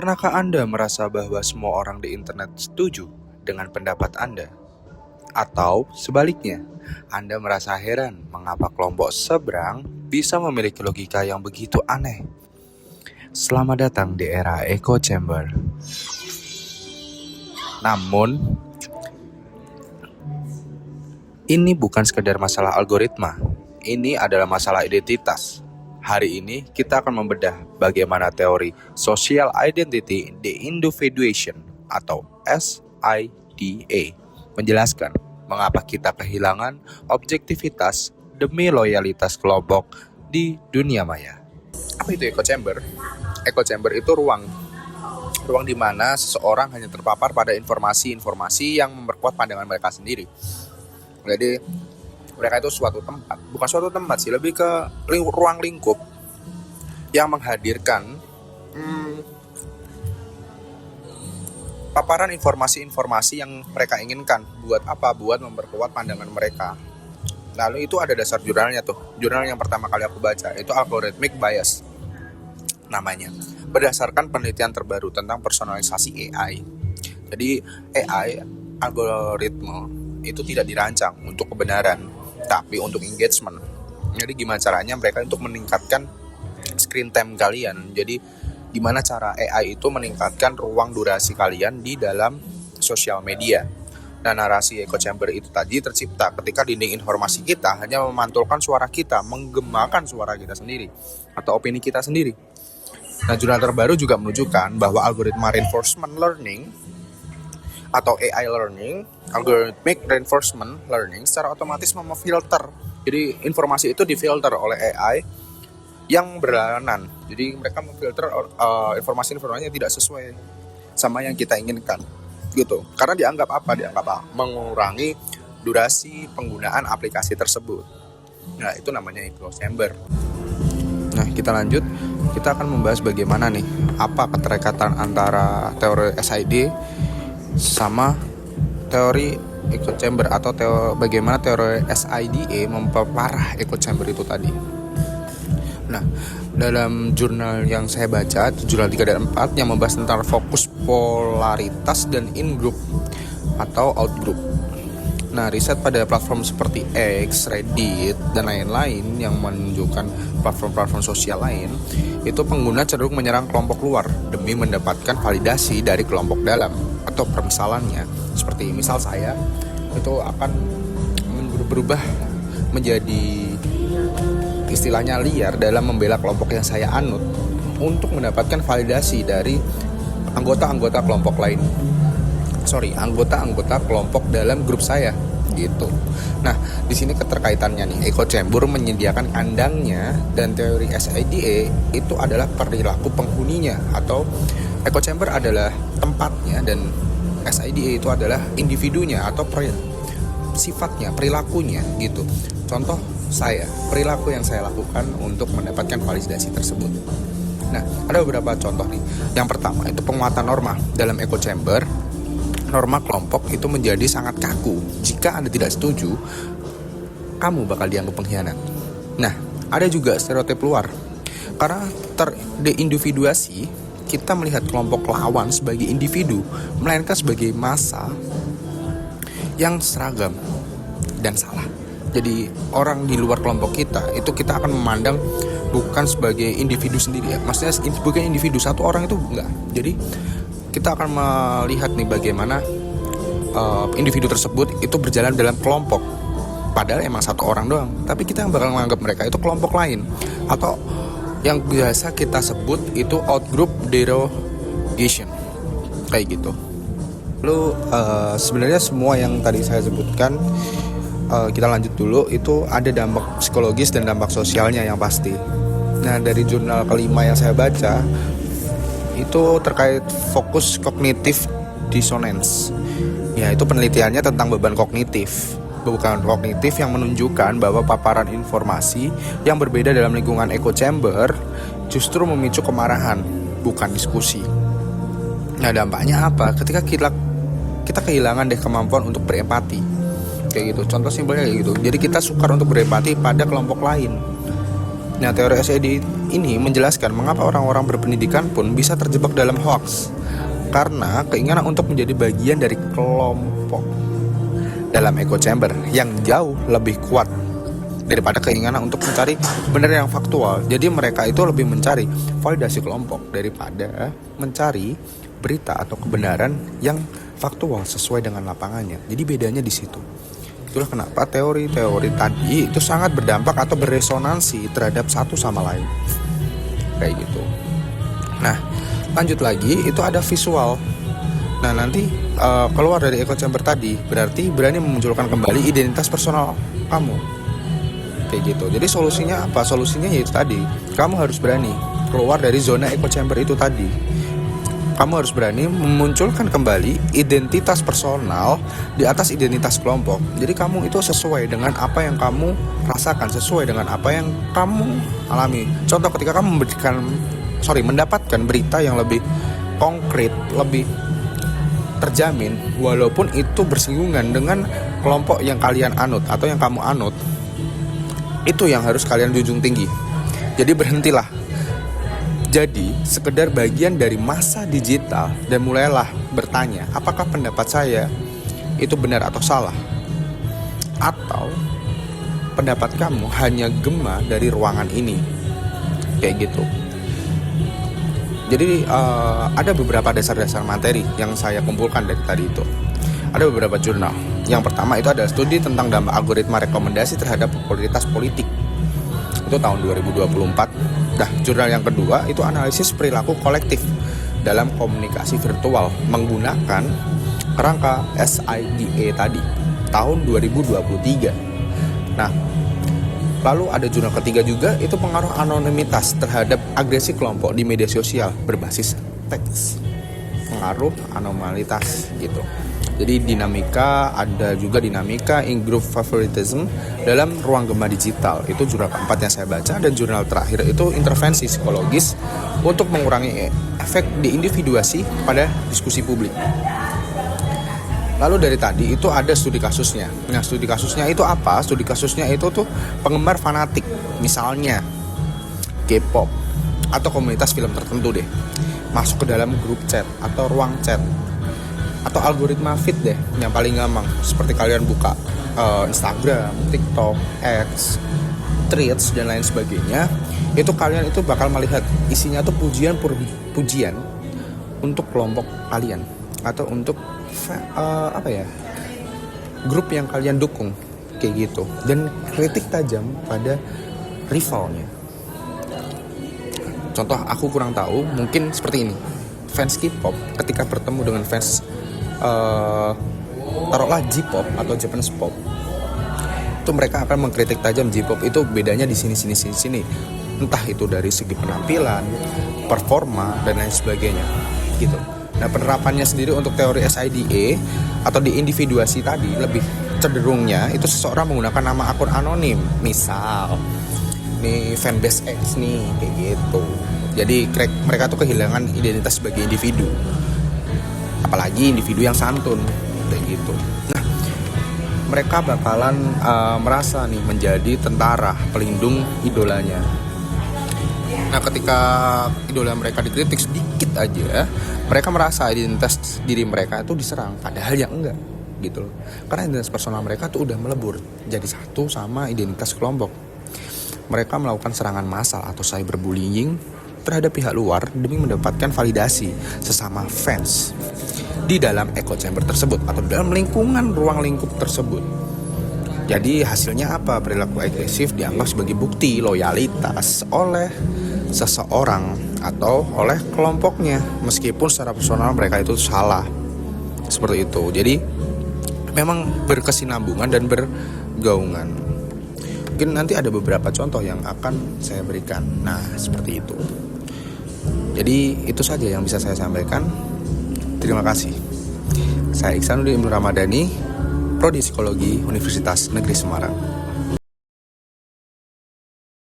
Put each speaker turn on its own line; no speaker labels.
Pernahkah Anda merasa bahwa semua orang di internet setuju dengan pendapat Anda? Atau sebaliknya, Anda merasa heran mengapa kelompok seberang bisa memiliki logika yang begitu aneh? Selamat datang di era echo chamber. Namun, ini bukan sekedar masalah algoritma. Ini adalah masalah identitas. Hari ini kita akan membedah bagaimana teori Social Identity De-Individuation atau SIDA menjelaskan mengapa kita kehilangan objektivitas demi loyalitas kelompok di dunia maya. Apa itu echo chamber? Echo chamber itu ruang di mana seseorang hanya terpapar pada informasi-informasi yang memperkuat pandangan mereka sendiri. Jadi mereka itu bukan suatu tempat sih, lebih ke ruang lingkup yang menghadirkan paparan informasi-informasi yang mereka inginkan. Buat apa? Buat memperkuat pandangan mereka. Lalu itu ada dasar jurnalnya tuh. Jurnal yang pertama kali aku baca itu Algorithmic Bias namanya. Berdasarkan penelitian terbaru tentang personalisasi AI. Jadi AI, algoritma itu tidak dirancang untuk kebenaran, tapi untuk engagement. Jadi gimana caranya mereka untuk meningkatkan screen time kalian. Jadi gimana cara AI itu meningkatkan ruang durasi kalian di dalam sosial media. Nah, narasi echo chamber itu tadi tercipta ketika dinding informasi kita hanya memantulkan suara kita, menggemakan suara kita sendiri atau opini kita sendiri. Nah, jurnal terbaru juga menunjukkan bahwa algoritma reinforcement learning atau AI learning, algorithmic reinforcement learning secara otomatis memfilter. Jadi informasi itu difilter oleh AI yang berlawanan. Jadi mereka memfilter informasi-informasi yang tidak sesuai sama yang kita inginkan. Gitu. Karena dianggap mengurangi durasi penggunaan aplikasi tersebut. Nah, itu namanya echo chamber. Nah, kita lanjut. Kita akan membahas bagaimana nih apa keterikatan antara teori SID sama teori echo chamber atau bagaimana teori SIDA memperparah echo chamber itu tadi. Nah, dalam jurnal yang saya baca, jurnal 3 dan 4 yang membahas tentang fokus polaritas dan in-group atau out-group. Nah, riset pada platform seperti X, Reddit, dan lain-lain yang menunjukkan platform-platform sosial lain, itu pengguna cenderung menyerang kelompok luar demi mendapatkan validasi dari kelompok dalam. Atau permisalannya, seperti misal saya itu akan berubah menjadi istilahnya liar dalam membela kelompok yang saya anut untuk mendapatkan validasi dari anggota-anggota kelompok lain. Anggota-anggota kelompok dalam grup saya gitu. Nah, di sini keterkaitannya nih, echo chamber menyediakan kandangnya dan teori SIDA itu adalah perilaku penghuninya, atau echo chamber adalah tempatnya dan SIDA itu adalah individunya atau sifatnya, perilakunya gitu. Contoh perilaku yang saya lakukan untuk mendapatkan validasi tersebut. Nah, ada beberapa contoh nih. Yang pertama itu penguatan norma. Dalam echo chamber, norma kelompok itu menjadi sangat kaku. Jika Anda tidak setuju, kamu bakal dianggap pengkhianat. Nah, ada juga stereotip luar. Karena terindividuasi, kita melihat kelompok lawan sebagai individu, melainkan sebagai massa yang seragam dan salah. Jadi orang di luar kelompok kita akan memandang bukan sebagai individu sendiri ya. Maksudnya bukan individu, satu orang itu enggak. Jadi kita akan melihat nih bagaimana individu tersebut itu berjalan dalam kelompok. Padahal emang satu orang doang, tapi kita bakal menganggap mereka itu kelompok lain, atau yang biasa kita sebut itu outgroup derogation, kayak gitu. Lalu sebenarnya semua yang tadi saya sebutkan, kita lanjut dulu, itu ada dampak psikologis dan dampak sosialnya yang pasti. Nah, dari jurnal kelima yang saya baca itu terkait fokus cognitive dissonance. Ya, itu penelitiannya tentang beban kognitif yang menunjukkan bahwa paparan informasi yang berbeda dalam lingkungan echo chamber justru memicu kemarahan, bukan diskusi. Nah, dampaknya apa? Ketika kita kehilangan kemampuan untuk berempati, kayak gitu. Contoh simpelnya kayak gitu. Jadi kita sukar untuk berempati pada kelompok lain. Nah, teori ini menjelaskan mengapa orang-orang berpendidikan pun bisa terjebak dalam hoax, karena keinginan untuk menjadi bagian dari kelompok dalam echo chamber yang jauh lebih kuat daripada keinginan untuk mencari benar yang faktual. Jadi mereka itu lebih mencari validasi kelompok daripada mencari berita atau kebenaran yang faktual sesuai dengan lapangannya. Jadi bedanya di situ. Itulah kenapa teori-teori tadi itu sangat berdampak atau beresonansi terhadap satu sama lain. Kayak gitu. Nah, lanjut lagi, itu ada visual. Nah, nanti keluar dari echo chamber tadi berarti berani memunculkan kembali identitas personal kamu. Kayak gitu. Jadi solusinya apa? Solusinya yaitu tadi, kamu harus berani keluar dari zona echo chamber itu tadi. Kamu harus berani memunculkan kembali identitas personal di atas identitas kelompok. Jadi kamu itu sesuai dengan apa yang kamu rasakan, sesuai dengan apa yang kamu alami. Contoh ketika kamu mendapatkan berita yang lebih konkret, lebih terjamin, walaupun itu bersinggungan dengan kelompok yang kalian anut atau yang kamu anut, itu yang harus kalian junjung tinggi. Jadi berhentilah jadi sekedar bagian dari masa digital dan mulailah bertanya, apakah pendapat saya itu benar atau salah? Atau pendapat kamu hanya gema dari ruangan ini? Kayak gitu. Jadi ada beberapa dasar-dasar materi yang saya kumpulkan dari tadi itu. Ada beberapa jurnal. Yang pertama itu adalah studi tentang dampak algoritma rekomendasi terhadap popularitas politik. Itu tahun 2024. Nah, jurnal yang kedua itu analisis perilaku kolektif dalam komunikasi virtual menggunakan kerangka SIDA tadi, tahun 2023. Nah, lalu ada jurnal ketiga juga, itu pengaruh anonimitas terhadap agresi kelompok di media sosial berbasis teks. Pengaruh anomalitas gitu. Jadi ada juga dinamika in-group favoritism dalam ruang gema digital. Itu jurnal keempat yang saya baca. Dan jurnal terakhir itu intervensi psikologis untuk mengurangi efek diindividuasi pada diskusi publik. Lalu dari tadi itu ada studi kasusnya. Nah, studi kasusnya itu apa? Studi kasusnya itu tuh penggemar fanatik, misalnya K-pop atau komunitas film tertentu deh, masuk ke dalam grup chat atau ruang chat atau algoritma feed deh yang paling gampang, seperti kalian buka Instagram, TikTok, X, Threads dan lain sebagainya. Itu kalian itu bakal melihat isinya tuh pujian untuk kelompok kalian atau untuk grup yang kalian dukung kayak gitu, dan kritik tajam pada rivalnya. Contoh aku kurang tahu, mungkin seperti ini. Fans K-pop ketika bertemu dengan fans taruhlah J-pop atau Japanese pop, itu mereka akan mengkritik tajam J-pop itu bedanya di sini, entah itu dari segi penampilan, performa dan lain sebagainya gitu. Nah, penerapannya sendiri untuk teori SIDA atau diindividuasi tadi lebih cenderungnya itu seseorang menggunakan nama akun anonim, misal nih fanbase X nih kayak gitu. Jadi mereka tuh kehilangan identitas sebagai individu, apalagi individu yang santun kayak gitu. Nah, mereka bakalan merasa nih menjadi tentara pelindung idolanya. Nah, ketika idola mereka dikritik sedikit aja, mereka merasa identitas diri mereka itu diserang, padahal yang enggak gitu loh. Karena identitas personal mereka tuh udah melebur jadi satu sama identitas kelompok. Mereka melakukan serangan massal atau cyberbullying terhadap pihak luar demi mendapatkan validasi sesama fans di dalam echo chamber tersebut atau dalam ruang lingkup tersebut. Jadi hasilnya apa? Perilaku agresif dianggap sebagai bukti loyalitas oleh seseorang atau oleh kelompoknya, meskipun secara personal mereka itu salah. Seperti itu. Jadi memang berkesinambungan dan bergaungan. Mungkin nanti ada beberapa contoh yang akan saya berikan. Nah, seperti itu. Jadi itu saja yang bisa saya sampaikan. Terima kasih. Saya Iksanuddin Ibnu Ramadhani, Prodi Psikologi Universitas Negeri Semarang.